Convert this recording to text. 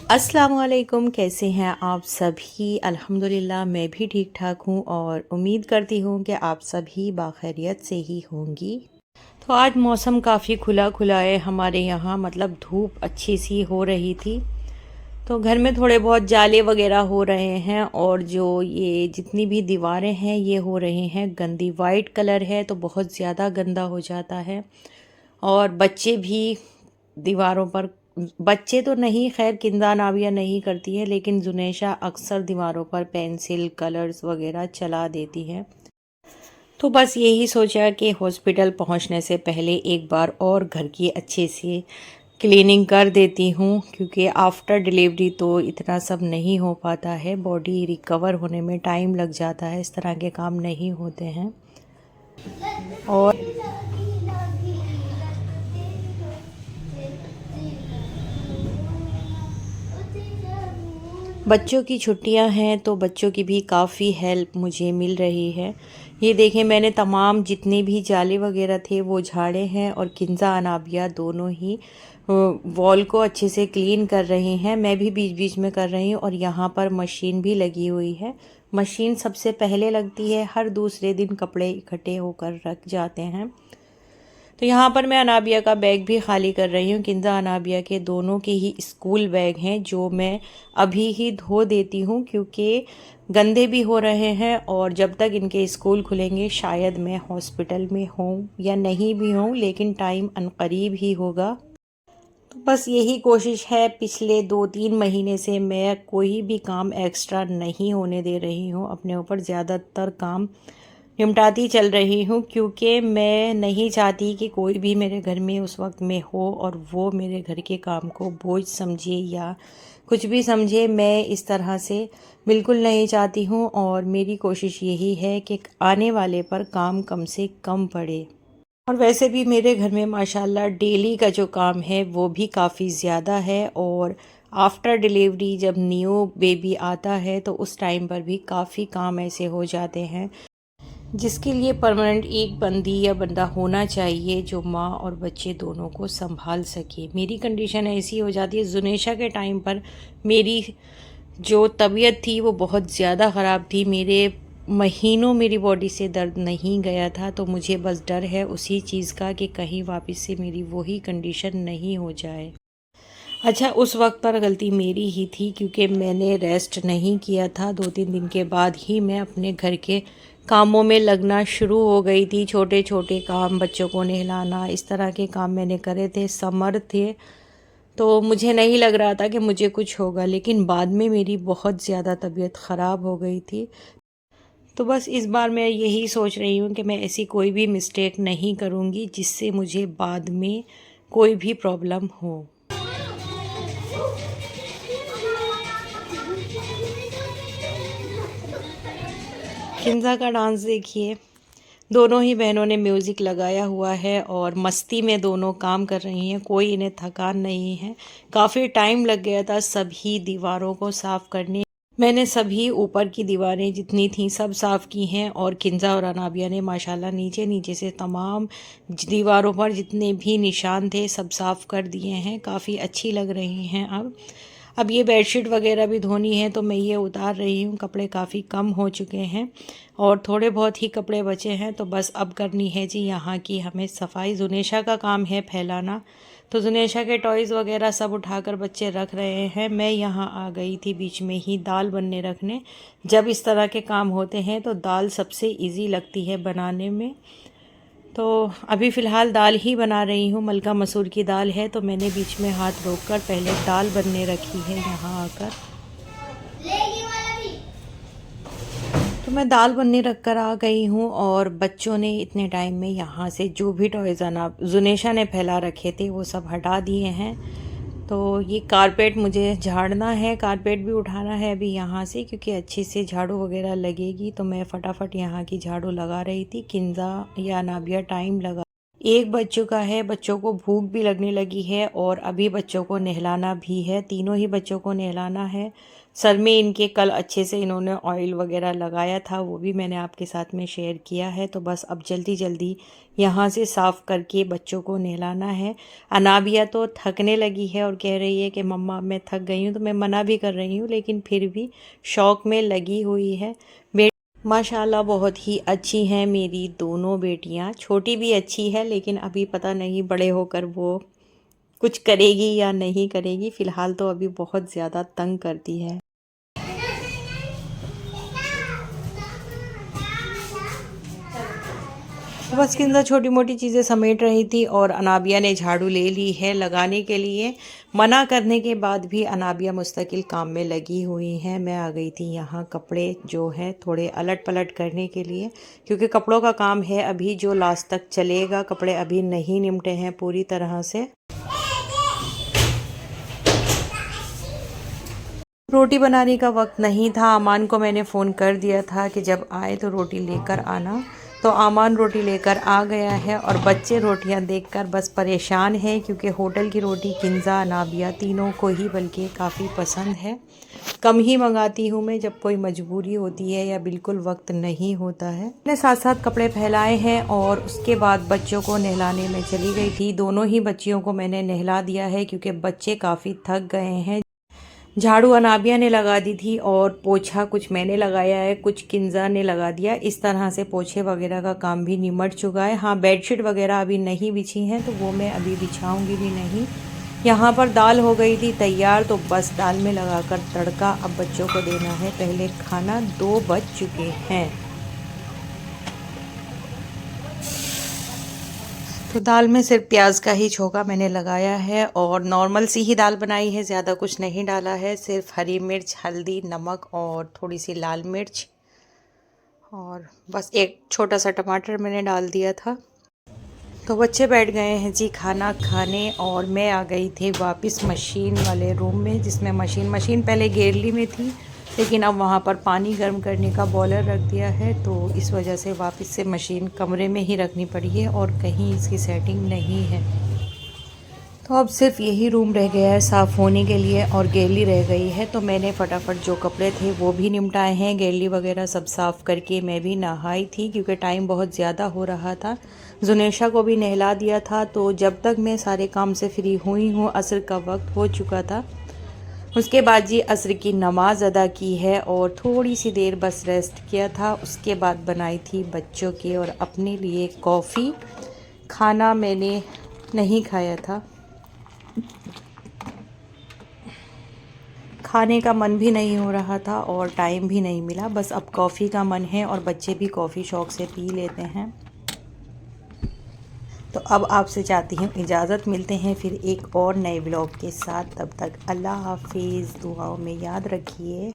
अस्सलाम वालेकुम, कैसे हैं आप सभी। अल्हम्दुलिल्लाह मैं भी ठीक ठाक हूँ और उम्मीद करती हूँ कि आप सभी बाखैरियत से ही होंगी। तो आज मौसम काफ़ी खुला खुला है हमारे यहाँ, मतलब धूप अच्छी सी हो रही थी। तो घर में थोड़े बहुत जाले वगैरह हो रहे हैं और जो ये जितनी भी दीवारें हैं ये हो रही हैं गंदी। वाइट कलर है तो बहुत ज़्यादा गंदा हो जाता है। और बच्चे भी दीवारों पर, बच्चे तो नहीं, खैर किंदा नाविया नहीं करती है, लेकिन जुनेशा अक्सर दीवारों पर पेंसिल कलर्स वगैरह चला देती है। तो बस यही सोचा कि हॉस्पिटल पहुंचने से पहले एक बार और घर की अच्छे से क्लीनिंग कर देती हूँ, क्योंकि आफ्टर डिलीवरी तो इतना सब नहीं हो पाता है, बॉडी रिकवर होने में टाइम लग जाता है, इस तरह के काम नहीं होते हैं। और बच्चों की छुट्टियां हैं तो बच्चों की भी काफ़ी हेल्प मुझे मिल रही है। ये देखें, मैंने तमाम जितने भी जाले वगैरह थे वो झाड़े हैं और किंजा अनाबिया दोनों ही वॉल को अच्छे से क्लीन कर रही हैं। मैं भी बीच बीच में कर रही हूँ और यहाँ पर मशीन भी लगी हुई है। मशीन सबसे पहले लगती है, हर दूसरे दिन कपड़े इकट्ठे होकर रख जाते हैं। तो यहाँ पर मैं अनाबिया का बैग भी खाली कर रही हूँ। किंजा अनाबिया के दोनों के ही स्कूल बैग हैं जो मैं अभी ही धो देती हूँ, क्योंकि गंदे भी हो रहे हैं और जब तक इनके स्कूल खुलेंगे शायद मैं हॉस्पिटल में हूँ या नहीं भी हूँ, लेकिन टाइम अनकरीब ही होगा। तो बस यही कोशिश है, पिछले 2-3 महीने से मैं कोई भी काम एक्स्ट्रा नहीं होने दे रही हूँ, अपने ऊपर ज़्यादातर काम निपटाती चल रही हूँ, क्योंकि मैं नहीं चाहती कि कोई भी मेरे घर में उस वक्त में हो और वो मेरे घर के काम को बोझ समझे या कुछ भी समझे। मैं इस तरह से बिल्कुल नहीं चाहती हूँ और मेरी कोशिश यही है कि आने वाले पर काम कम से कम पड़े। और वैसे भी मेरे घर में माशाल्लाह डेली का जो काम है वो भी काफ़ी ज़्यादा है, और आफ्टर डिलीवरी जब न्यू बेबी आता है तो उस टाइम पर भी काफ़ी काम ऐसे हो जाते हैं जिसके लिए परमानेंट एक बंदी या बंदा होना चाहिए जो माँ और बच्चे दोनों को संभाल सके। मेरी कंडीशन ऐसी हो जाती है, जुनेशा के टाइम पर मेरी जो तबीयत थी वो बहुत ज़्यादा ख़राब थी, मेरे महीनों मेरी बॉडी से दर्द नहीं गया था। तो मुझे बस डर है उसी चीज़ का कि कहीं वापस से मेरी वही कंडीशन नहीं हो जाए। अच्छा, उस वक्त पर गलती मेरी ही थी, क्योंकि मैंने रेस्ट नहीं किया था। 2-3 दिन के बाद ही मैं अपने घर के कामों में लगना शुरू हो गई थी। छोटे छोटे काम, बच्चों को नहलाना, इस तरह के काम मैंने करे थे। समर थे तो मुझे नहीं लग रहा था कि मुझे कुछ होगा, लेकिन बाद में मेरी बहुत ज़्यादा तबीयत ख़राब हो गई थी। तो बस इस बार मैं यही सोच रही हूँ कि मैं ऐसी कोई भी मिस्टेक नहीं करूँगी जिससे मुझे बाद में कोई भी प्रॉब्लम हो। किंजा का डांस देखिए, दोनों ही बहनों ने म्यूज़िक लगाया हुआ है और मस्ती में दोनों काम कर रही हैं, कोई इन्हें थकान नहीं है। काफ़ी टाइम लग गया था सभी दीवारों को साफ़ करने। मैंने सभी ऊपर की दीवारें जितनी थीं सब साफ़ की हैं और किंजा और अनाबिया ने माशाल्लाह नीचे नीचे से तमाम दीवारों पर जितने भी निशान थे सब साफ़ कर दिए हैं। काफ़ी अच्छी लग रही हैं। अब ये बेडशीट वगैरह भी धोनी है तो मैं ये उतार रही हूँ। कपड़े काफ़ी कम हो चुके हैं और थोड़े बहुत ही कपड़े बचे हैं, तो बस अब करनी है जी यहाँ की हमें सफाई। जुनेशा का काम है फैलाना, तो जुनेशा के टॉयज़ वगैरह सब उठाकर बच्चे रख रहे हैं। मैं यहाँ आ गई थी बीच में ही दाल बनने रखने। जब इस तरह के काम होते हैं तो दाल सबसे इजी लगती है बनाने में। तो अभी फ़िलहाल दाल ही बना रही हूँ, मलका मसूर की दाल है, तो मैंने बीच में हाथ रोककर पहले दाल बनने रखी है यहाँ आकर। तो मैं दाल बनने रख कर आ गई हूँ और बच्चों ने इतने टाइम में यहाँ से जो भी टॉयज़ जुनेशा ने फैला रखे थे वो सब हटा दिए हैं। तो ये कारपेट मुझे झाड़ना है, कारपेट भी उठाना है अभी यहाँ से, क्योंकि अच्छे से झाड़ू वगैरह लगेगी। तो मैं फटाफट यहाँ की झाड़ू लगा रही थी। किंजा या नाबिया टाइम लगा, एक बज चुका है, बच्चों को भूख भी लगने लगी है और अभी बच्चों को नहलाना भी है, तीनों ही बच्चों को नहलाना है। सर में इनके कल अच्छे से इन्होंने ऑयल वगैरह लगाया था, वो भी मैंने आपके साथ में शेयर किया है। तो बस अब जल्दी जल्दी यहाँ से साफ़ करके बच्चों को नहलाना है। अनाबिया तो थकने लगी है और कह रही है कि मम्मा मैं थक गई हूँ, तो मैं मना भी कर रही हूँ, लेकिन फिर भी शौक़ में लगी हुई है। माशाल्लाह बहुत ही अच्छी हैं मेरी दोनों बेटियाँ। छोटी भी अच्छी है, लेकिन अभी पता नहीं बड़े होकर वो कुछ करेगी या नहीं करेगी। फ़िलहाल तो अभी बहुत ज़्यादा तंग करती है। तो बस किंजा छोटी मोटी चीज़ें समेट रही थी और अनाबिया ने झाड़ू ले ली है लगाने के लिए। मना करने के बाद भी अनाबिया मुस्तकिल काम में लगी हुई हैं। मैं आ गई थी यहाँ कपड़े जो है थोड़े अलट पलट करने के लिए, क्योंकि कपड़ों का काम है अभी जो लास्ट तक चलेगा। कपड़े अभी नहीं निमटे हैं पूरी तरह से। रोटी बनाने का वक्त नहीं था। अमान को मैंने फ़ोन कर दिया था कि जब आए तो रोटी लेकर आना। तो अमान रोटी लेकर आ गया है और बच्चे रोटियां देखकर बस परेशान हैं, क्योंकि होटल की रोटी किंजा अनाबिया तीनों को ही बल्कि काफ़ी पसंद है। कम ही मंगाती हूँ मैं जब कोई मजबूरी होती है या बिल्कुल वक्त नहीं होता है। मैंने साथ साथ कपड़े फैलाए हैं और उसके बाद बच्चों को नहलाने में चली गई थी। दोनों ही बच्चियों को मैंने नहला दिया है, क्योंकि बच्चे काफ़ी थक गए हैं। झाड़ू अनाबिया ने लगा दी थी और पोछा कुछ मैंने लगाया है, कुछ किंजा ने लगा दिया। इस तरह से पोछे वगैरह का काम भी निमट चुका है। हाँ, बेडशीट वगैरह अभी नहीं बिछी हैं, तो वो मैं अभी बिछाऊंगी भी नहीं। यहाँ पर दाल हो गई थी तैयार, तो बस दाल में लगाकर तड़का अब बच्चों को देना है पहले खाना। 2 बज चुके हैं। तो दाल में सिर्फ प्याज का ही छोंका मैंने लगाया है और नॉर्मल सी ही दाल बनाई है, ज़्यादा कुछ नहीं डाला है। सिर्फ हरी मिर्च, हल्दी, नमक और थोड़ी सी लाल मिर्च और बस एक छोटा सा टमाटर मैंने डाल दिया था। तो बच्चे बैठ गए हैं जी खाना खाने और मैं आ गई थी वापस मशीन वाले रूम में, जिसमें मशीन पहले गैलरी में थी, लेकिन अब वहाँ पर पानी गर्म करने का बॉयलर रख दिया है, तो इस वजह से वापस से मशीन कमरे में ही रखनी पड़ी है और कहीं इसकी सेटिंग नहीं है। तो अब सिर्फ यही रूम रह गया है साफ़ होने के लिए और गैलरी रह गई है। तो मैंने फटाफट जो कपड़े थे वो भी निपटाए हैं। गैलरी वगैरह सब साफ़ करके मैं भी नहाई थी, क्योंकि टाइम बहुत ज़्यादा हो रहा था। जुनेशा को भी नहला दिया था। तो जब तक मैं सारे काम से फ्री हुई हूँ असर का वक्त हो चुका था। उसके बाद जी असर की नमाज़ अदा की है और थोड़ी सी देर बस रेस्ट किया था। उसके बाद बनाई थी बच्चों के और अपने लिए कॉफ़ी। खाना मैंने नहीं खाया था, खाने का मन भी नहीं हो रहा था और टाइम भी नहीं मिला। बस अब कॉफ़ी का मन है और बच्चे भी कॉफ़ी शौक़ से पी लेते हैं। तो अब आपसे चाहती हूँ इजाज़त। मिलते हैं फिर एक और नए व्लॉग के साथ। तब तक अल्लाह हाफिज़। दुआओं में याद रखिए।